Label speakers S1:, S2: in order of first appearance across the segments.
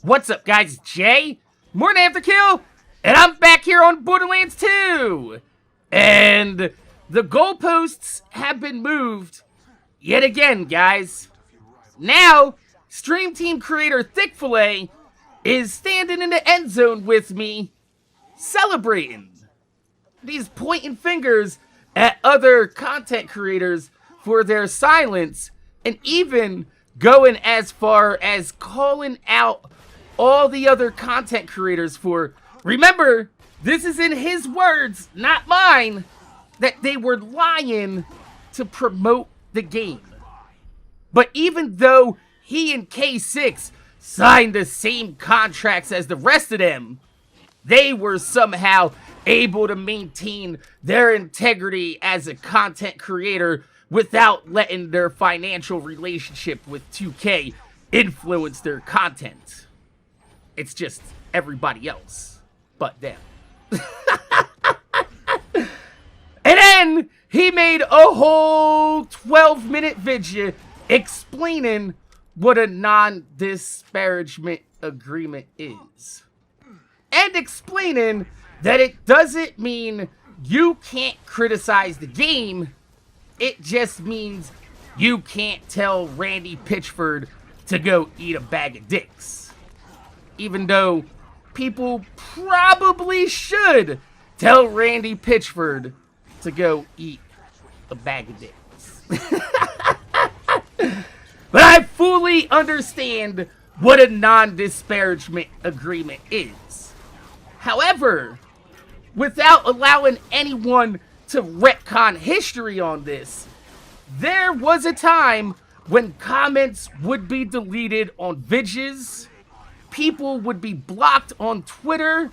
S1: What's up, guys? It's Jay, MorninAfterKill, and I'm back here on Borderlands 2. And the goalposts have been moved yet again, guys. Now, Stream Team creator Thick-Fil-A is standing in the end zone with me, celebrating. He's pointing fingers at other content creators for their silence, and even going as far as calling out all the other content creators for, remember, this is in his words, not mine, that they were lying to promote the game. But even though he and K6 signed the same contracts as the rest of them, they were somehow able to maintain their integrity as a content creator without letting their financial relationship with 2K influence their content. It's just everybody else but them. And then he made a whole 12-minute video explaining what a non-disparagement agreement is. And explaining that it doesn't mean you can't criticize the game, it just means you can't tell Randy Pitchford to go eat a bag of dicks. Even though people probably should tell Randy Pitchford to go eat a bag of dicks. But I fully understand what a non-disparagement agreement is. However, without allowing anyone to retcon history on this, there was a time when comments would be deleted on vidges, people would be blocked on Twitter,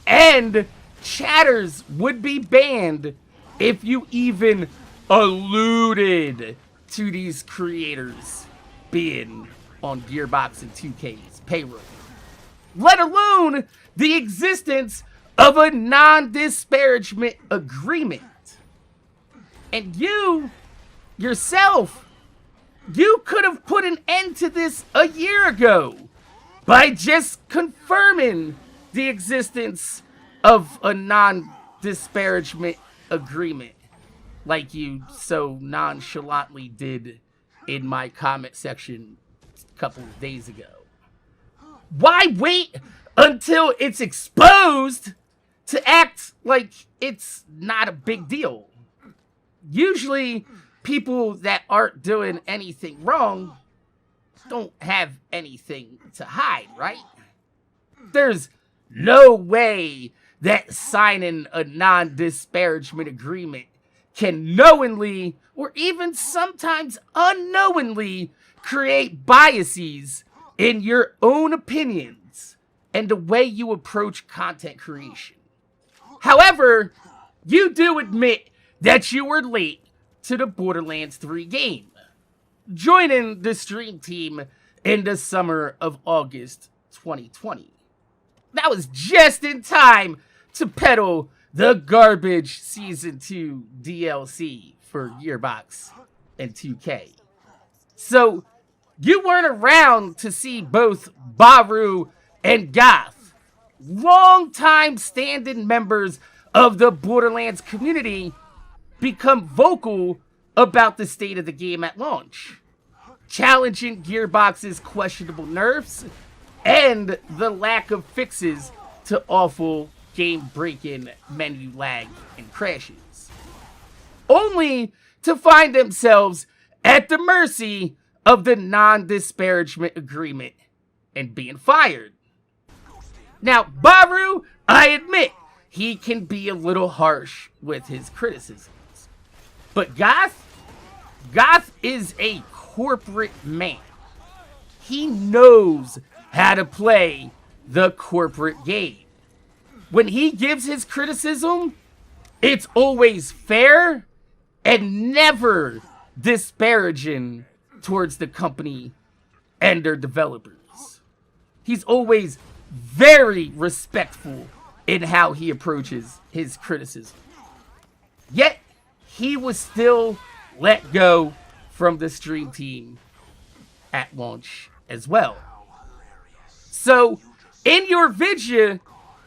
S1: and chatters would be banned if you even alluded to these creators being on Gearbox and 2K's payroll. Let alone the existence of a non-disparagement agreement. And you, yourself, you could have put an end to this a year ago by just confirming the existence of a non-disparagement agreement, like you so nonchalantly did in my comment section a couple of days ago. Why wait until it's exposed to act like it's not a big deal? Usually, people that aren't doing anything wrong don't have anything to hide, right? There's no way that signing a non-disparagement agreement can knowingly, or even sometimes unknowingly, create biases in your own opinions and the way you approach content creation. However, you do admit that you were late to the Borderlands 3 game, joining the stream team in the summer of August 2020. That was just in time to peddle the garbage Season 2 DLC for Gearbox and 2K. So, you weren't around to see both Baru and Goth, long-time standing members of the Borderlands community, become vocal about the state of the game at launch, challenging Gearbox's questionable nerfs and the lack of fixes to awful game-breaking menu lag and crashes, only to find themselves at the mercy of the non-disparagement agreement and being fired. Now, Baru, I admit, he can be a little harsh with his criticisms. But Goth is a corporate man. He knows how to play the corporate game. When he gives his criticism, it's always fair and never disparaging towards the company and their developers. He's always very respectful in how he approaches his criticism. Yet, he was still let go from the stream team at launch as well. So, in your video,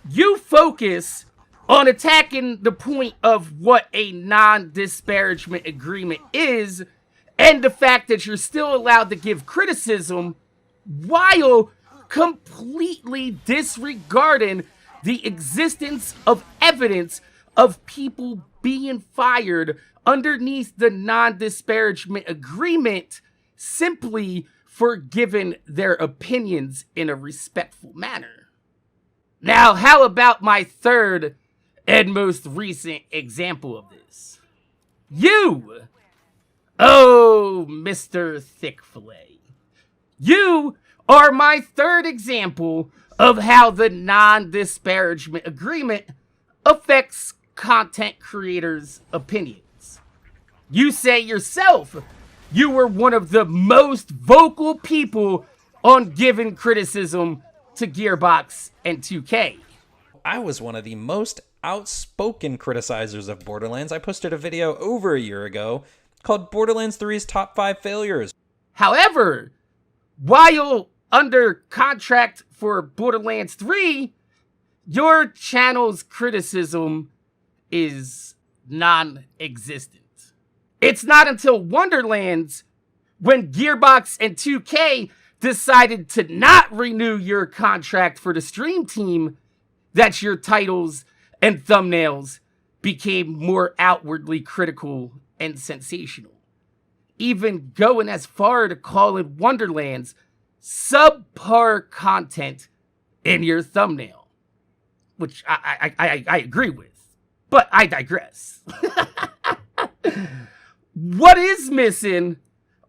S1: you focus on attacking the point of what a non-disparagement agreement is, and the fact that you're still allowed to give criticism while completely disregarding the existence of evidence of people being fired underneath the non-disparagement agreement simply for giving their opinions in a respectful manner. Now, how about my third and most recent example of this? You! Oh, Mr. Thick-Fil-A. You are my third example of how the non-disparagement agreement affects content creators' opinions. You say yourself you were one of the most vocal people on giving criticism to Gearbox and 2K.
S2: I was one of the most outspoken criticizers of Borderlands. I posted a video over a year ago called Borderlands 3's Top 5 Failures.
S1: However, while under contract for Borderlands 3, your channel's criticism is non-existent. It's not until Wonderlands, when Gearbox and 2K decided to not renew your contract for the stream team, that your titles and thumbnails became more outwardly critical and sensational. Even going as far to call it Wonderlands subpar content in your thumbnail. Which I agree with. But I digress. What is missing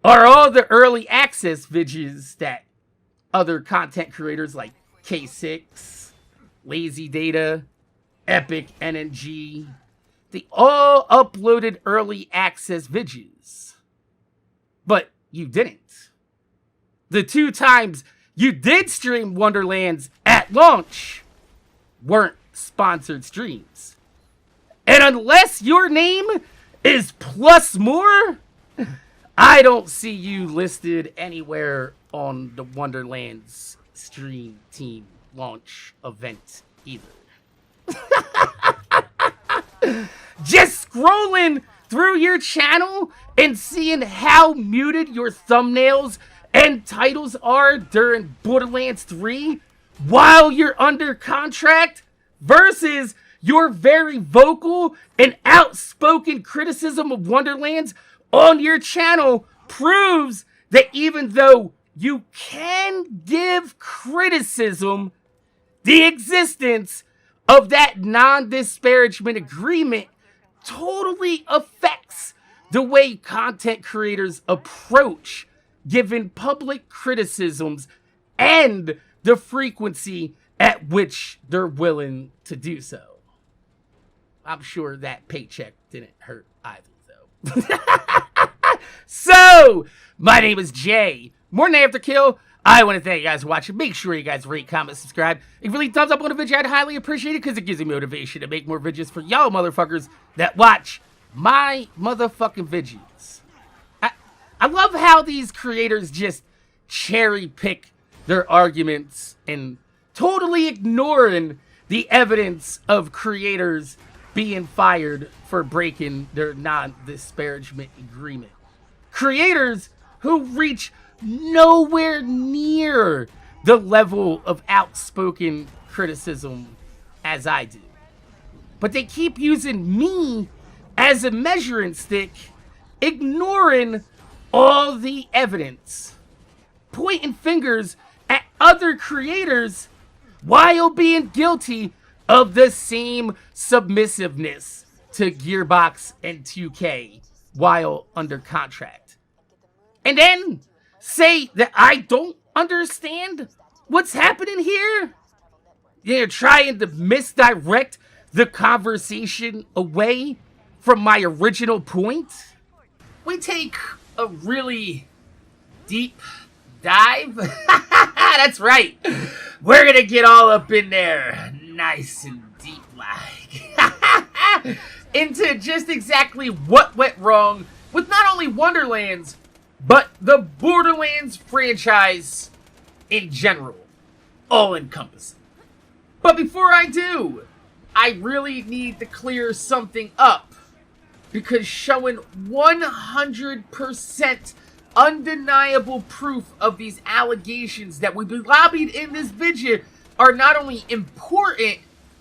S1: are all the early access videos that other content creators like K6, Lazy Data, Epic NNG, they all uploaded early access videos. But you didn't. The 2 times you did stream Wonderlands at launch weren't sponsored streams. And unless your name is Plus More, I don't see you listed anywhere on the Wonderlands stream team launch event either. Just scrolling through your channel and seeing how muted your thumbnails and titles are during Borderlands 3 while you're under contract versus your very vocal and outspoken criticism of Wonderlands on your channel proves that even though you can give criticism, the existence of that non-disparagement agreement totally affects the way content creators approach giving public criticisms and the frequency at which they're willing to do so. I'm sure that paycheck didn't hurt either, though. So, my name is Jay. MorninAfterKill. I want to thank you guys for watching. Make sure you guys rate, comment, subscribe. If you really thumbs up on the video, I'd highly appreciate it because it gives me motivation to make more videos for y'all motherfuckers that watch my motherfucking videos. I love how these creators just cherry pick their arguments and totally ignoring the evidence of creators being fired for breaking their non-disparagement agreement. Creators who reach nowhere near the level of outspoken criticism as I do. But they keep using me as a measuring stick, ignoring all the evidence, pointing fingers at other creators while being guilty of the same submissiveness to Gearbox and 2K while under contract. And then say that I don't understand what's happening here? They're trying to misdirect the conversation away from my original point? We take a really deep dive. That's right. We're gonna get all up in there, nice and deep like, into just exactly what went wrong with not only Wonderlands, but the Borderlands franchise in general. all-encompassing. But before I do, I really need to clear something up, because showing 100% undeniable proof of these allegations that we lobbied in this video are not only important,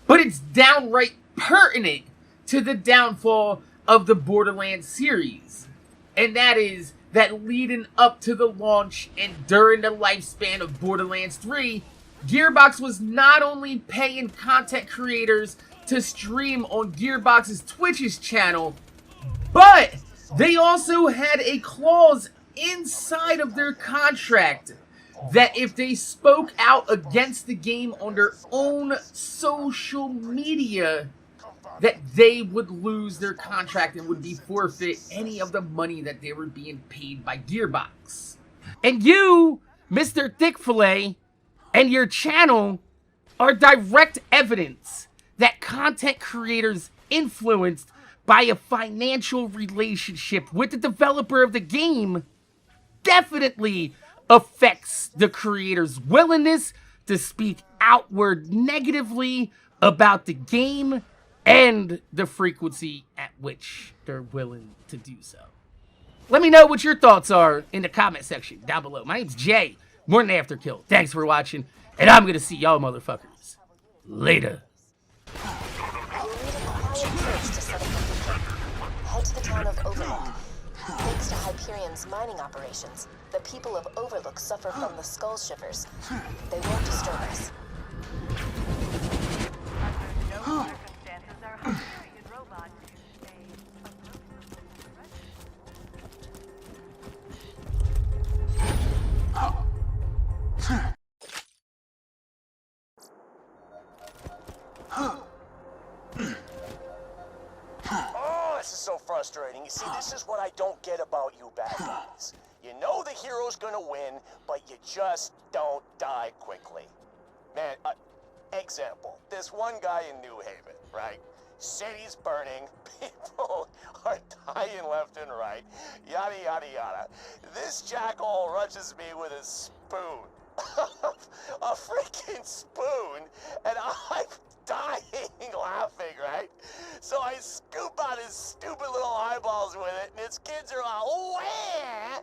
S1: but it's downright pertinent to the downfall of the Borderlands series. And that is that leading up to the launch and during the lifespan of Borderlands 3, Gearbox was not only paying content creators to stream on Gearbox's Twitch's channel, but they also had a clause inside of their contract that if they spoke out against the game on their own social media, that they would lose their contract and would be forfeit any of the money that they were being paid by Gearbox. And you, Mr. Thick-Fil-A, and your channel are direct evidence that content creators influenced by a financial relationship with the developer of the game definitely affects the creator's willingness to speak outward negatively about the game and the frequency at which they're willing to do so. Let me know what your thoughts are in the comment section down below. My name's Jay, MorninAfterKill. Thanks for watching, and I'm gonna see y'all motherfuckers later.
S3: Head to the town of Overlook. Thanks to Hyperion's mining operations, the people of Overlook suffer from the skull shivers. They won't disturb us.
S4: Under no circumstances are Hyperion robots
S5: Oh, this is so frustrating. You see, this is what I don't get about you bad guys. You know the hero's gonna win, but you just don't die quickly. Man, example, this one guy in New Haven, right? City's burning, people are dying left and right, yada, yada, yada. This jackal rushes me with a spoon. A freaking spoon, and I'm dying laughing, right? So I scoop out his stupid little eyeballs with it, and his kids are all, wah!